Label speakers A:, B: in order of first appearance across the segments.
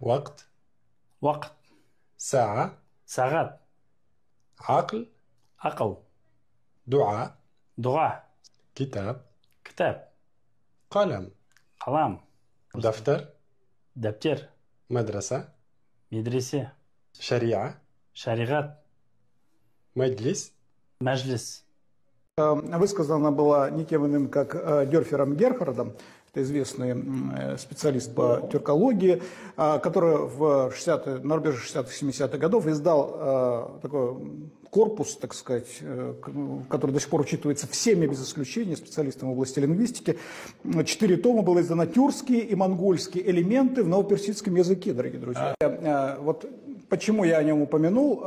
A: وقت.
B: وقت.
A: ساعة.
B: ساعات.
A: عقل.
B: عقل.
A: دعاء.
B: دعاء.
A: كتاب.
B: كتاب.
A: قلم.
B: قلم.
A: دفتر.
B: دفتر.
A: مدرسة.
B: مدرسة.
A: شريعة.
B: شريعة.
A: مجلس.
B: مجلس.
C: Высказана была никем иным, как Дерфером Герхардом, это известный специалист по тюркологии, который на рубеже 60-х, 70-х годов издал такой корпус, так сказать, который до сих пор учитывается всеми без исключения специалистами в области лингвистики. 4 тома было издано тюркские и монгольские элементы в новоперсидском языке, дорогие друзья. Вот почему я о нем упомянул?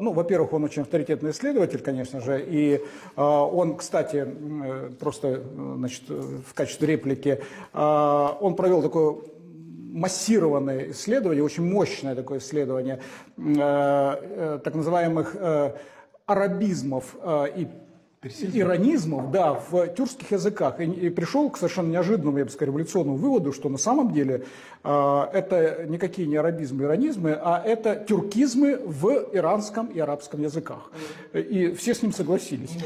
C: Ну, во-первых, он очень авторитетный исследователь, конечно же, и он, кстати, просто, значит, в качестве реплики, он провел такое массированное исследование, очень мощное такое исследование так называемых арабизмов и иронизмов, да, в тюркских языках. И пришел к совершенно неожиданному, я бы сказал, революционному выводу, что на самом деле это никакие не арабизмы и иронизмы, а это тюркизмы в иранском и арабском языках. И все с ним согласились.